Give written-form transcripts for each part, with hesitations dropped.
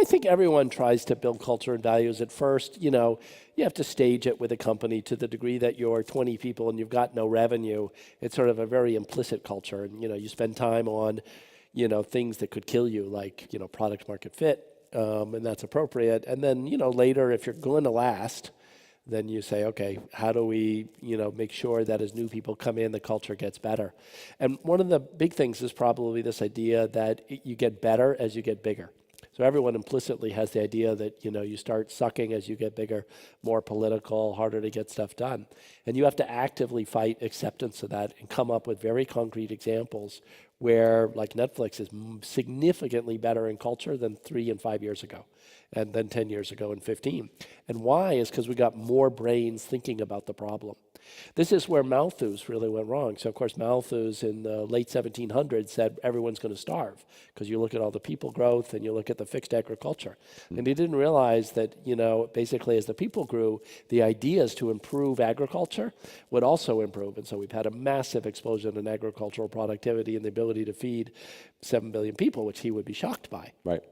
think everyone tries to build culture and values at first. You know, you have to stage it with a company to the degree that you're 20 people and you've got no revenue. It's sort of a very implicit culture. And, you know, you spend time on, you know, things that could kill you, like, you know, product market fit, and that's appropriate. And then, you know, later, if you're going to last, then you say, okay, how do we, you know, make sure that as new people come in, the culture gets better? And one of the big things is probably this idea that you get better as you get bigger. So everyone implicitly has the idea that, you know, you start sucking as you get bigger, more political, harder to get stuff done. And you have to actively fight acceptance of that and come up with very concrete examples where, like, Netflix is significantly better in culture than 3 and 5 years ago, and then 10 years ago and 15. And why is because we got more brains thinking about the problem. This is where Malthus really went wrong. So, of course, Malthus in the late 1700s said everyone's going to starve because you look at all the people growth and you look at the fixed agriculture. And he didn't realize that, you know, basically as the people grew, the ideas to improve agriculture would also improve. And so we've had a massive explosion in agricultural productivity and the ability to feed 7 billion people, which he would be shocked by. Right.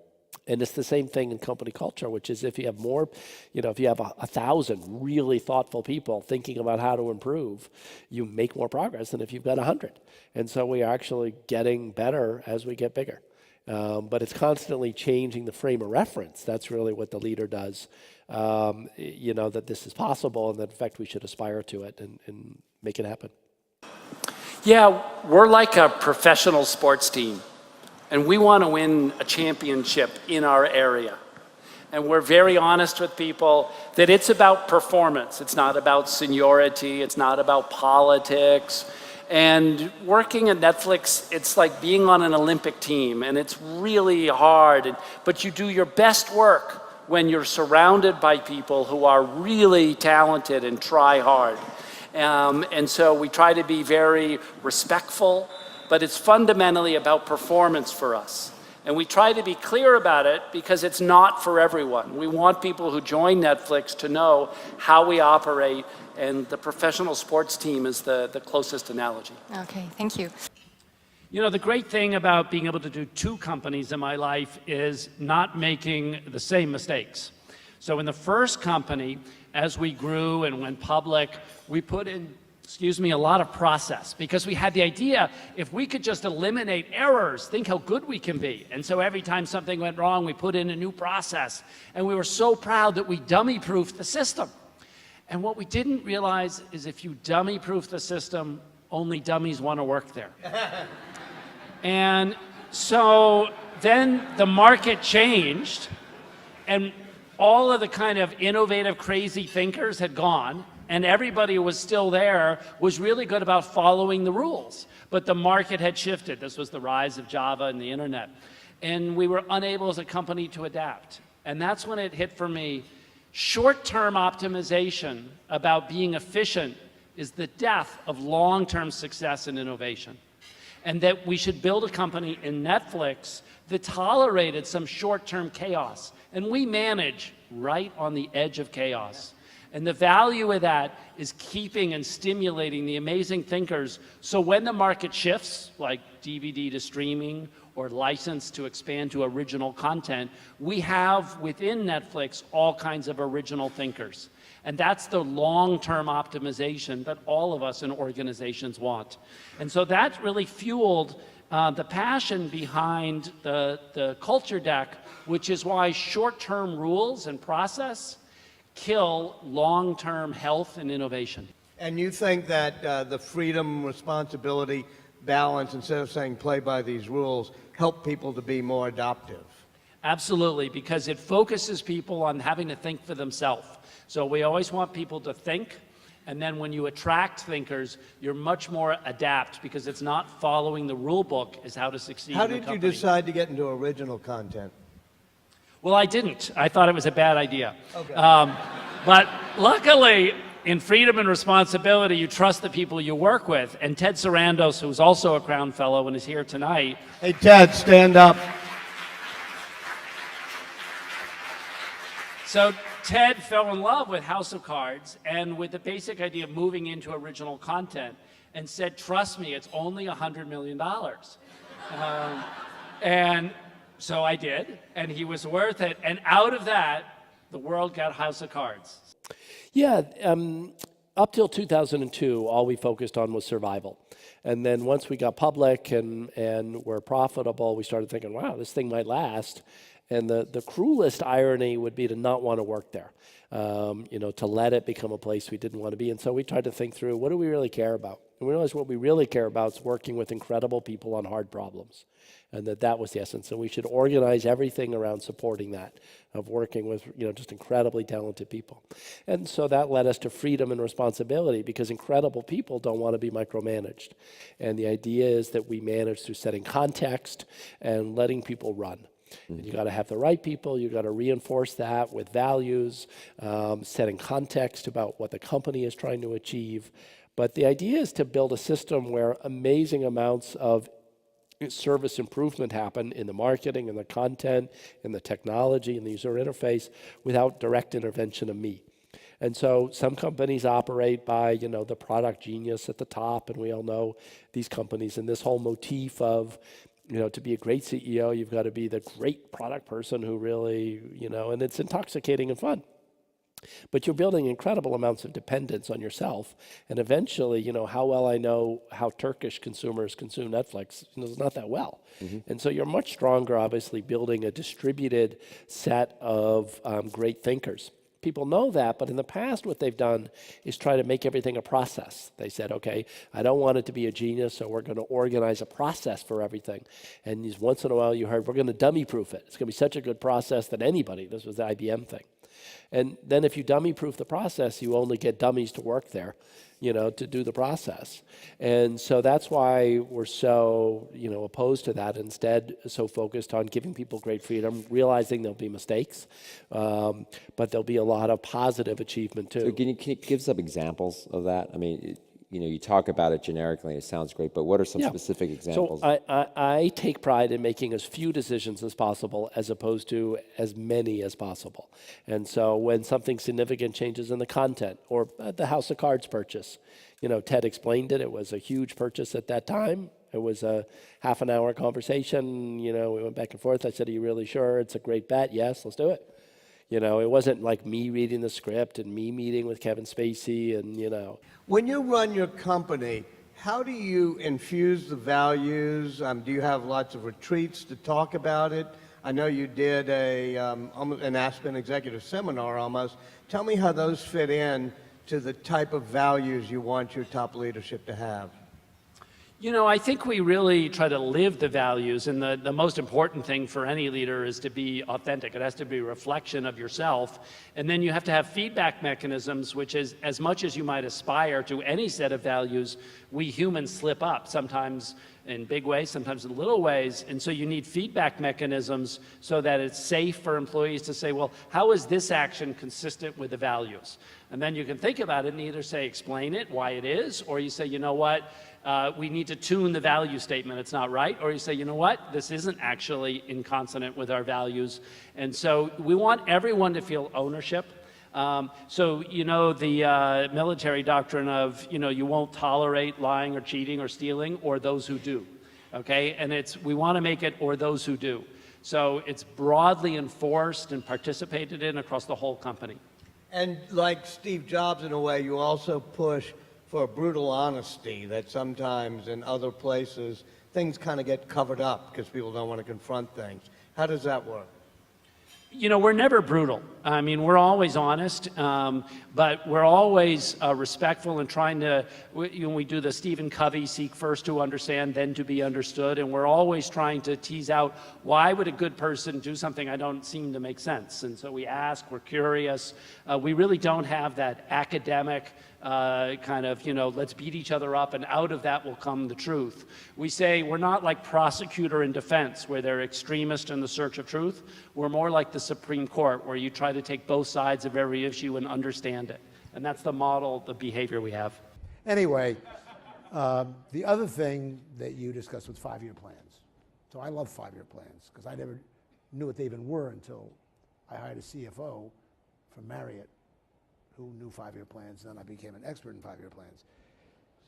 And it's the same thing in company culture, which is if you have more, you know, if you have 1,000 really thoughtful people thinking about how to improve, you make more progress than if you've got 100. And so we are actually getting better as we get bigger. But it's constantly changing the frame of reference. That's really what the leader does, you know, that this is possible and that, in fact, we should aspire to it and make it happen. Yeah, we're like a professional sports team. And we want to win a championship in our area. And we're very honest with people that it's about performance. It's not about seniority. It's not about politics. And working at Netflix, it's like being on an Olympic team. And it's really hard. But you do your best work when you're surrounded by people who are really talented and try hard. And so we try to be very respectful. But it's fundamentally about performance for us. And we try to be clear about it because it's not for everyone. We want people who join Netflix to know how we operate, and the professional sports team is the closest analogy. Okay, thank you. You know, the great thing about being able to do 2 companies in my life is not making the same mistakes. So in the first company, as we grew and went public, we put in a lot of process, because we had the idea if we could just eliminate errors, think how good we can be. And so every time something went wrong, we put in a new process. And we were so proud that we dummy-proofed the system. And what we didn't realize is if you dummy-proof the system, only dummies want to work there. And so then the market changed, and all of the kind of innovative, crazy thinkers had gone. And everybody who was still there was really good about following the rules. But the market had shifted. This was the rise of Java and the internet. And we were unable as a company to adapt. And that's when it hit for me. Short-term optimization about being efficient is the death of long-term success and innovation. And that we should build a company in Netflix that tolerated some short-term chaos. And we manage right on the edge of chaos. And the value of that is keeping and stimulating the amazing thinkers. So when the market shifts, like DVD to streaming or license to expand to original content, we have within Netflix all kinds of original thinkers. And that's the long-term optimization that all of us in organizations want. And so that really fueled the passion behind the culture deck, which is why short-term rules and process kill long-term health and innovation. And you think that the freedom, responsibility, balance, instead of saying play by these rules, help people to be more adaptive? Absolutely, because it focuses people on having to think for themselves. So we always want people to think, and then when you attract thinkers, you're much more adapt, because it's not following the rule book is how to succeed. How did you decide to get into original content? Well, I didn't. I thought it was a bad idea. Okay. But luckily, in freedom and responsibility, you trust the people you work with. And Ted Sarandos, who's also a Crown Fellow and is here tonight. Hey, Ted, stand up. So Ted fell in love with House of Cards and with the basic idea of moving into original content, and said, trust me, it's only $100 million. And So I did, and he was worth it. And out of that, the world got House of Cards. Yeah, up till 2002, all we focused on was survival. And then once we got public and were profitable, we started thinking, wow, this thing might last. And the cruelest irony would be to not want to work there, to let it become a place we didn't want to be. And so we tried to think through, what do we really care about? And we realized what we really care about is working with incredible people on hard problems, and that was the essence. And we should organize everything around supporting that, of working with just incredibly talented people. And so that led us to freedom and responsibility, because incredible people don't want to be micromanaged. And the idea is that we manage through setting context and letting people run. And you got to have the right people. You got to reinforce that with values, setting context about what the company is trying to achieve. But the idea is to build a system where amazing amounts of service improvement happen in the marketing, in the content, in the technology, in the user interface, without direct intervention of me. And so some companies operate by, the product genius at the top, and we all know these companies, and this whole motif of, to be a great CEO, you've got to be the great product person who really, and it's intoxicating and fun. But you're building incredible amounts of dependence on yourself. And eventually, how well I know how Turkish consumers consume Netflix, is not that well. And so you're much stronger, obviously, building a distributed set of great thinkers. People know that, but in the past, what they've done is try to make everything a process. They said, okay, I don't want it to be a genius, so we're going to organize a process for everything. And once in a while, you heard, we're going to dummy-proof it. It's going to be such a good process that anybody, this was the IBM thing. And then if you dummy-proof the process, you only get dummies to work there, to do the process. And so that's why we're so, opposed to that. Instead, so focused on giving people great freedom, realizing there'll be mistakes, but there'll be a lot of positive achievement too. So can you give some examples of that? I mean, you talk about it generically, it sounds great, but what are some specific examples? So I take pride in making as few decisions as possible as opposed to as many as possible. And so when something significant changes in the content, or the House of Cards purchase, Ted explained it. It was a huge purchase at that time. It was a half an hour conversation. We went back and forth. I said, are you really sure? It's a great bet. Yes, let's do it. It wasn't like me reading the script and me meeting with Kevin Spacey and, When you run your company, how do you infuse the values? Do you have lots of retreats to talk about it? I know you did an Aspen executive seminar almost. Tell me how those fit in to the type of values you want your top leadership to have. I think we really try to live the values, and the most important thing for any leader is to be authentic. It has to be a reflection of yourself, and then you have to have feedback mechanisms, which is, as much as you might aspire to any set of values, we humans slip up, sometimes in big ways, sometimes in little ways, and so you need feedback mechanisms so that it's safe for employees to say, well, how is this action consistent with the values? And then you can think about it and either say, explain it, why it is, or you say, you know what, we need to tune the value statement, it's not right. Or you say, you know what, this isn't actually in consonant with our values. And so we want everyone to feel ownership. The military doctrine of, you won't tolerate lying or cheating or stealing, or those who do, okay? And we want to make it, or those who do. So it's broadly enforced and participated in across the whole company. And like Steve Jobs, in a way, you also push for brutal honesty that sometimes in other places things kind of get covered up because people don't want to confront things. How does that work? We're never brutal. I mean, we're always honest, but we're always respectful and trying to, we do the Stephen Covey, seek first to understand, then to be understood, and we're always trying to tease out, why would a good person do something I don't seem to make sense? And so we ask, we're curious. We really don't have that academic kind of, let's beat each other up, and out of that will come the truth. We say we're not like prosecutor and defense, where they're extremist in the search of truth. We're more like the Supreme Court, where you try to take both sides of every issue and understand it. And that's the model, the behavior we have. Anyway, the other thing that you discussed was 5-year plans. So I love 5-year plans, because I never knew what they even were until I hired a CFO from Marriott who knew 5-year plans, and then I became an expert in 5-year plans.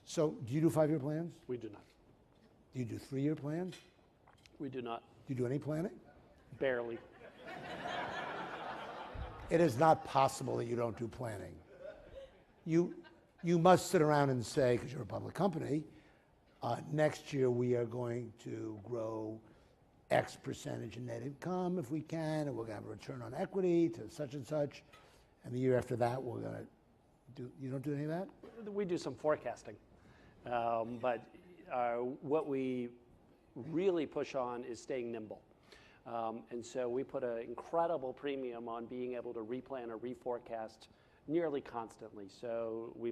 So do you do 5-year plans? We do not. Do you do 3-year plans? We do not. Do you do any planning? Barely. It is not possible that you don't do planning. You must sit around and say, because you're a public company, next year we are going to grow X percentage in net income if we can, and we're going to have a return on equity to such and such. And the year after that, we're going to do, you don't do any of that? We do some forecasting. But what we really push on is staying nimble. And so we put an incredible premium on being able to replan or reforecast nearly constantly. So we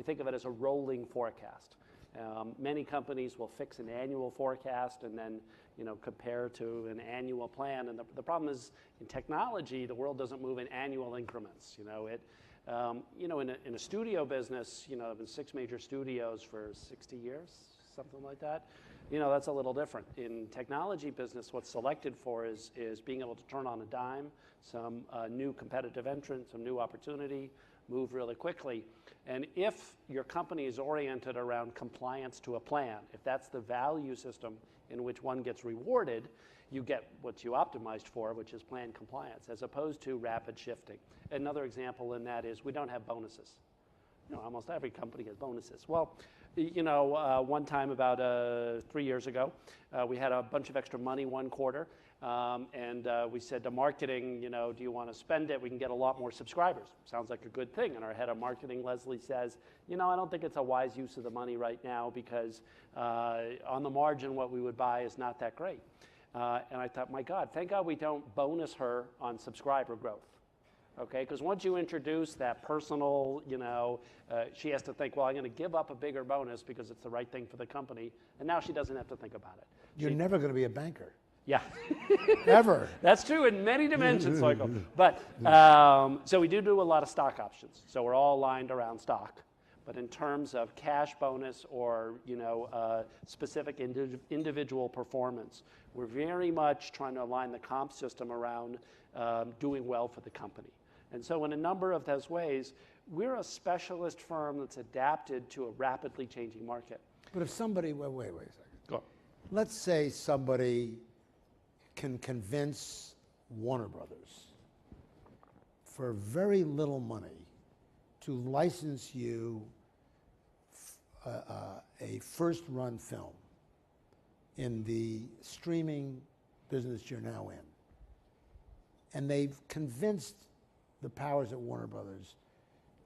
think of it as a rolling forecast. Many companies will fix an annual forecast and then compare to an annual plan. And the problem is in technology, the world doesn't move in annual increments. In a studio business, I've been 6 major studios for 60 years, something like that. That's a little different. In technology business, what's selected for is being able to turn on a dime, some new competitive entrant, some new opportunity, move really quickly. And if your company is oriented around compliance to a plan, if that's the value system in which one gets rewarded, you get what you optimized for, which is plan compliance, as opposed to rapid shifting. Another example in that is we don't have bonuses. Almost every company has bonuses. Well, one time about 3 years ago, we had a bunch of extra money one quarter, and we said to marketing, do you want to spend it? We can get a lot more subscribers. Sounds like a good thing. And our head of marketing, Leslie, says, I don't think it's a wise use of the money right now because on the margin, what we would buy is not that great. And I thought, my God, thank God we don't bonus her on subscriber growth. Okay, because once you introduce that personal, she has to think, well, I'm going to give up a bigger bonus because it's the right thing for the company, and now she doesn't have to think about it. You're never going to be a banker. Yeah. Ever. That's true in many dimensions, Michael. But, so we do a lot of stock options. So we're all aligned around stock. But in terms of cash bonus or, specific individual performance, we're very much trying to align the comp system around doing well for the company. And so in a number of those ways, we're a specialist firm that's adapted to a rapidly changing market. But if somebody, wait a second. Go on. Let's say somebody can convince Warner Brothers for very little money to license you a first-run film in the streaming business you're now in. And they've convinced the powers at Warner Brothers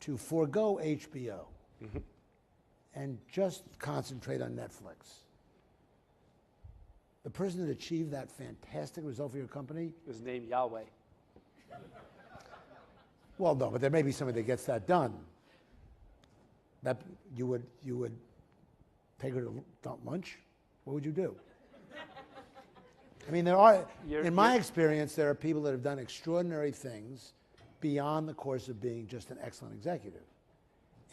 to forego HBO and just concentrate on Netflix. The person that achieved that fantastic result for your company Is named Yahweh. Well, no, but there may be somebody that gets that done. That you would take her to lunch? What would you do? I mean, in my experience, there are people that have done extraordinary things beyond the course of being just an excellent executive.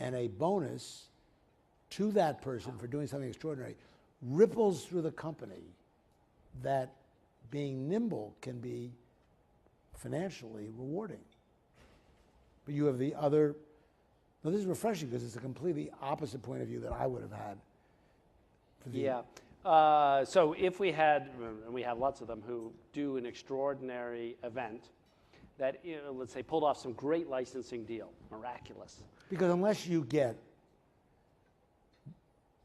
And a bonus to that person for doing something extraordinary ripples through the company that being nimble can be financially rewarding. But you have the other, now this is refreshing because it's a completely opposite point of view that I would have had. Yeah. So if we had, and we have lots of them who do an extraordinary event that, let's say, pulled off some great licensing deal, miraculous. Because unless you get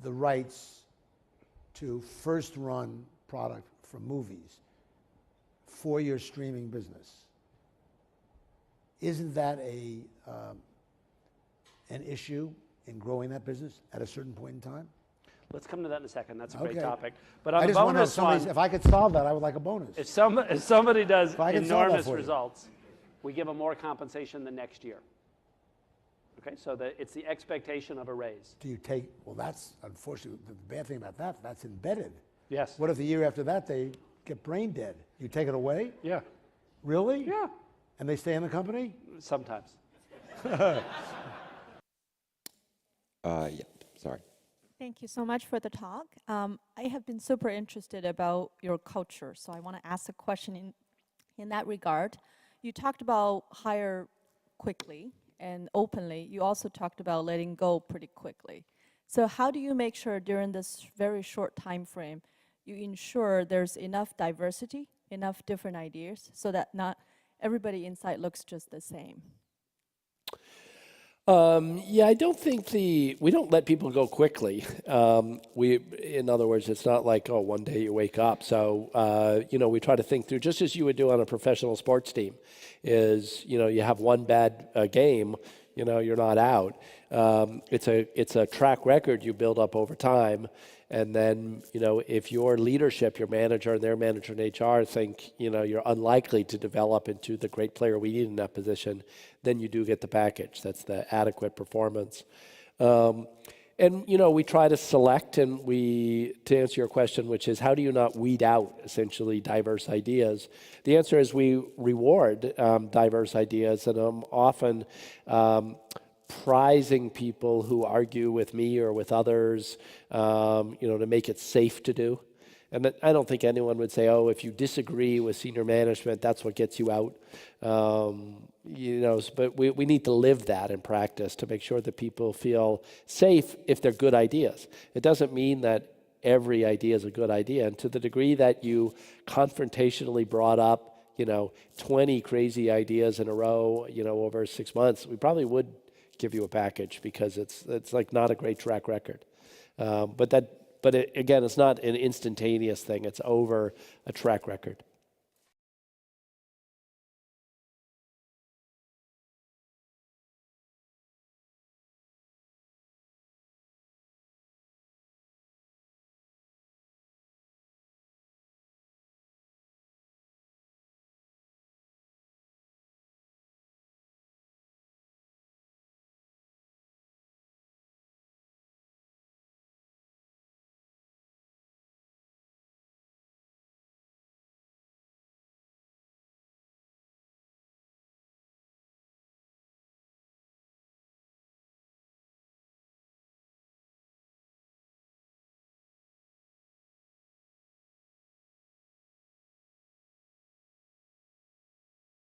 the rights to first run product from movies for your streaming business, isn't that an issue in growing that business at a certain point in time? Let's come to that in a second. That's a great Okay. topic. But on I the just wonder bonus one, if I could solve that, I would like a bonus. if somebody does I can solve that enormous for you. results, we give them more compensation the next year. Okay, so it's the expectation of a raise. Do you take, well, that's unfortunately, the bad thing about that, that's embedded. Yes. What if the year after that they get brain dead? You take it away? Yeah. Really? Yeah. And they stay in the company? Sometimes. Yeah, sorry. Thank you so much for the talk. I have been super interested about your culture, so I want to ask a question in that regard. You talked about hire quickly and openly. You also talked about letting go pretty quickly. So how do you make sure during this very short time frame you ensure there's enough diversity enough different ideas so that not everybody inside looks just the same? Yeah, I don't think we don't let people go quickly. In other words, it's not like, oh, one day you wake up. So, we try to think through, just as you would do on a professional sports team, is, you have one bad game, you're not out. It's a track record you build up over time. And then, if your leadership, your manager and their manager in HR think, you're unlikely to develop into the great player we need in that position, then you do get the package. That's the adequate performance. And, we try to select to answer your question, which is how do you not weed out essentially diverse ideas? The answer is we reward diverse ideas, and I'm often prizing people who argue with me or with others, to make it safe to do. And I don't think anyone would say, oh, if you disagree with senior management, that's what gets you out. But we need to live that in practice to make sure that people feel safe if they're good ideas. It doesn't mean that every idea is a good idea. And to the degree that you confrontationally brought up, 20 crazy ideas in a row, over 6 months, we probably would give you a package because it's like not a great track record. But again, it's not an instantaneous thing. It's over a track record.